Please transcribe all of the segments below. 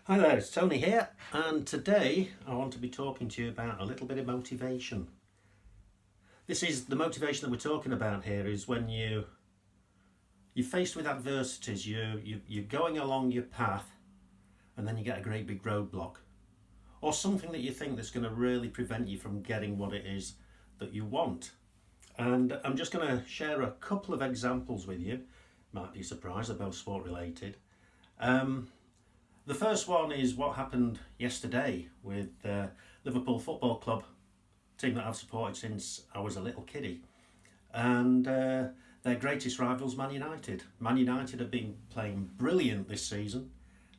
Hi there, it's Tony here, and today I want to be talking to you about a little bit of motivation. This is the motivation that we're talking about here is when you're faced with adversities, you're going along your path and then you get a great big roadblock or something that you think that's going to really prevent you from getting what it is that you want. And I'm just going to share a couple of examples with you. Might be a surprise, they're both sport related. The first one is what happened yesterday with Liverpool Football Club, team that I've supported since I was a little kiddie, and their greatest rivals, Man United. Man United have been playing brilliant this season.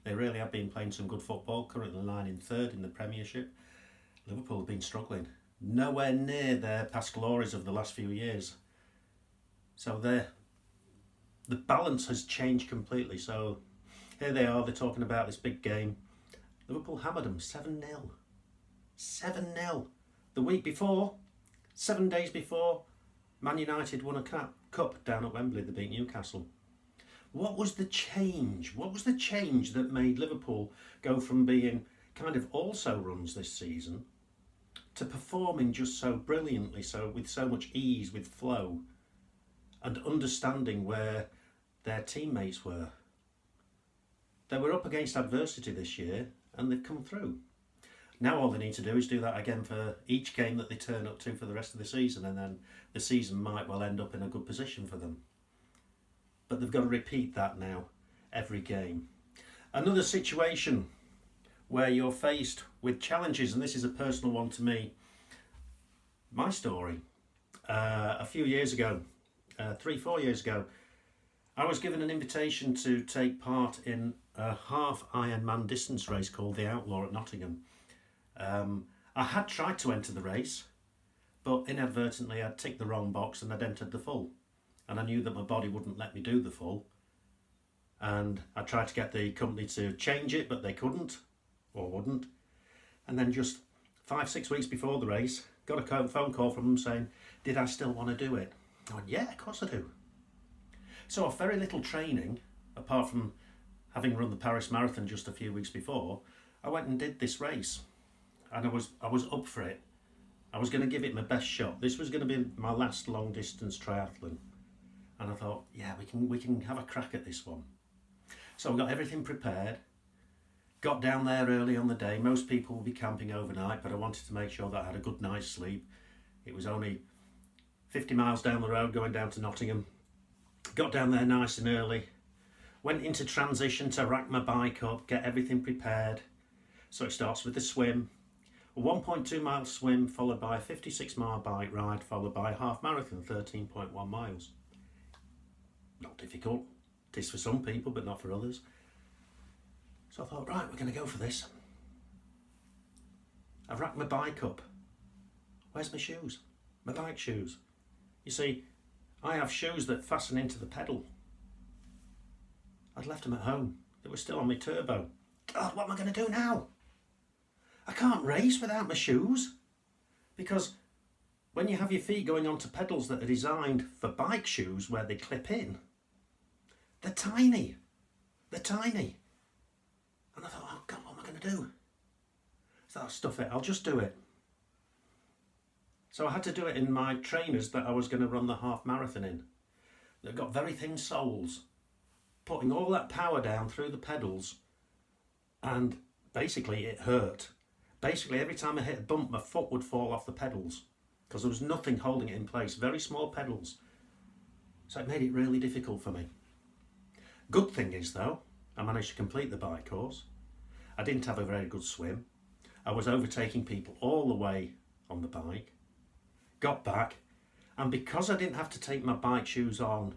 They really have been playing some good football, currently lying in third in the Premiership. Liverpool have been struggling, nowhere near their past glories of the last few years. So the balance has changed completely. So here they are, they're talking about this big game. Liverpool hammered them 7-0. 7-0. The week before, 7 days before, Man United won a cup down at Wembley. They beat Newcastle. What was the change? What was the change that made Liverpool go from being kind of also runs this season to performing just so brilliantly, so with so much ease, with flow, and understanding where their teammates were? They were up against adversity this year and they've come through. Now all they need to do is do that again for each game that they turn up to for the rest of the season, and then the season might well end up in a good position for them. But they've got to repeat that now every game. Another situation where you're faced with challenges, and this is a personal one to me. My story. A few years ago, 3-4 years ago, I was given an invitation to take part in a half Ironman distance race called the Outlaw at Nottingham. I had tried to enter the race, but inadvertently I'd ticked the wrong box and I'd entered the full. And I knew that my body wouldn't let me do the full. And I tried to get the company to change it, but they couldn't, or wouldn't. And then just 5-6 weeks before the race, got a phone call from them saying, did I still want to do it? I went, yeah, of course I do. So off very little training, apart from having run the Paris Marathon just a few weeks before, I went and did this race. And I was up for it. I was going to give it my best shot. This was going to be my last long distance triathlon. And I thought, yeah, we can have a crack at this one. So I got everything prepared. Got down there early on the day. Most people will be camping overnight, but I wanted to make sure that I had a good night's sleep. It was only 50 miles down the road going down to Nottingham. Got down there nice and early. Went into transition to rack my bike up, get everything prepared. So it starts with the swim. A 1.2 mile swim followed by a 56 mile bike ride followed by a half marathon, 13.1 miles. Not difficult. It is for some people, but not for others. So I thought, right, we're going to go for this. I've racked my bike up. Where's my shoes? My bike shoes. You see, I have shoes that fasten into the pedal. I'd left them at home. They were still on my turbo. God, what am I going to do now? I can't race without my shoes. Because when you have your feet going onto pedals that are designed for bike shoes where they clip in, they're tiny. They're tiny. And I thought, oh God, what am I going to do? So I'll stuff it. I'll just do it. So I had to do it in my trainers that I was going to run the half marathon in. They've got very thin soles, putting all that power down through the pedals, and basically it hurt. Basically every time I hit a bump, my foot would fall off the pedals because there was nothing holding it in place, very small pedals. So it made it really difficult for me. Good thing is though, I managed to complete the bike course. I didn't have a very good swim. I was overtaking people all the way on the bike. Got back, and because I didn't have to take my bike shoes on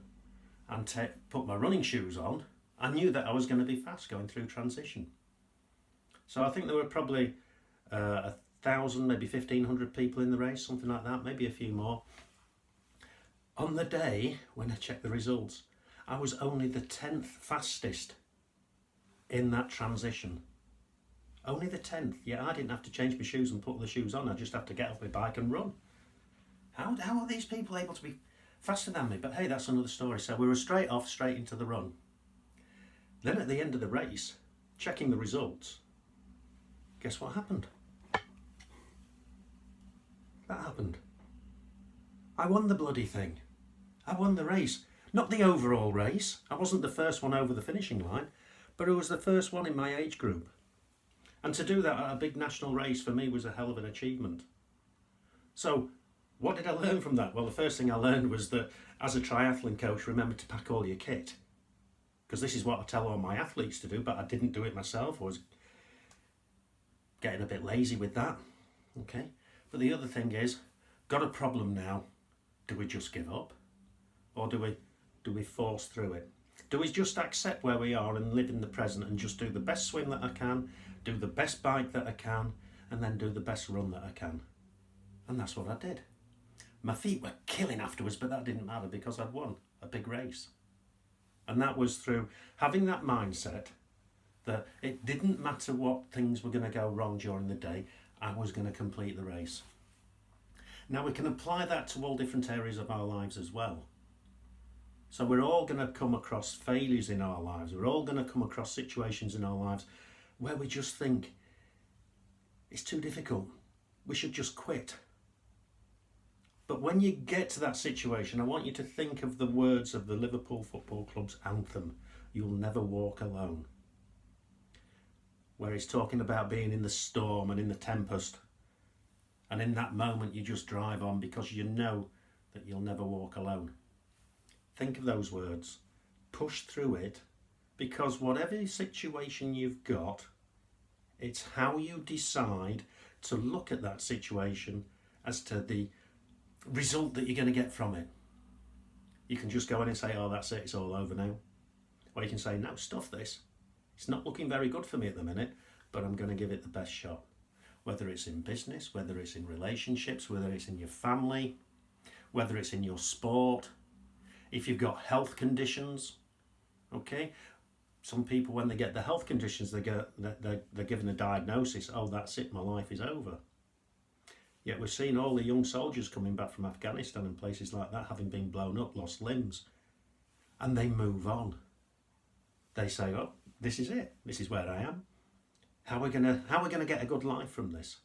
and put my running shoes on, I knew that I was going to be fast going through transition. So I think there were probably 1,000, maybe 1,500 people in the race, something like that, maybe a few more. On the day when I checked the results, I was only the 10th fastest in that transition. Only the 10th. Yeah, I didn't have to change my shoes and put the shoes on. I just have to get off my bike and run. How are these people able to be faster than me? But hey, that's another story. So we were straight into the run. Then at the end of the race, checking the results, guess what happened? That happened. I won the bloody thing. I won the race. Not the overall race. I wasn't the first one over the finishing line, but it was the first one in my age group. And to do that at a big national race for me was a hell of an achievement. So what did I learn from that? Well, the first thing I learned was that as a triathlon coach, remember to pack all your kit. Because this is what I tell all my athletes to do, but I didn't do it myself. I was getting a bit lazy with that. Okay. But the other thing is, got a problem now. Do we just give up? Or do we force through it? Do we just accept where we are and live in the present and just do the best swim that I can, do the best bike that I can, and then do the best run that I can? And that's what I did. My feet were killing afterwards, but that didn't matter because I'd won a big race. And that was through having that mindset that it didn't matter what things were going to go wrong during the day, I was going to complete the race. Now we can apply that to all different areas of our lives as well. So we're all going to come across failures in our lives. We're all going to come across situations in our lives where we just think, it's too difficult. We should just quit. But when you get to that situation, I want you to think of the words of the Liverpool Football Club's anthem, "You'll never walk alone," where he's talking about being in the storm and in the tempest. And in that moment, you just drive on because you know that you'll never walk alone. Think of those words. Push through it, because whatever situation you've got, it's how you decide to look at that situation as to the result that you're going to get from it. You can just go in and say, oh, that's it, it's all over now. Or you can say, no, stuff this. It's not looking very good for me at the minute, but I'm going to give it the best shot. Whether it's in business, whether it's in relationships, whether it's in your family, whether it's in your sport, if you've got health conditions, okay? Some people, when they get the health conditions, they're given a diagnosis, oh, that's it, my life is over. Yet we're seeing all the young soldiers coming back from Afghanistan and places like that, having been blown up, lost limbs, and they move on. They say, oh, this is it, this is where I am. How are we gonna get a good life from this?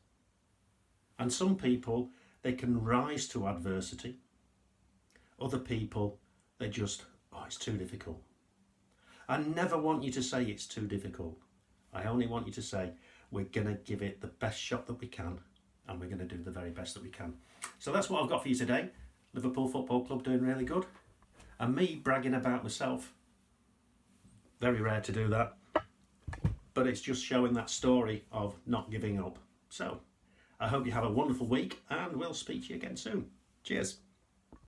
And some people, they can rise to adversity. Other people, they just, oh, it's too difficult. I never want you to say it's too difficult. I only want you to say, we're gonna give it the best shot that we can, and we're gonna do the very best that we can. So that's what I've got for you today. Liverpool Football Club doing really good. And me bragging about myself. Very rare to do that. But it's just showing that story of not giving up. So, I hope you have a wonderful week, and we'll speak to you again soon. Cheers.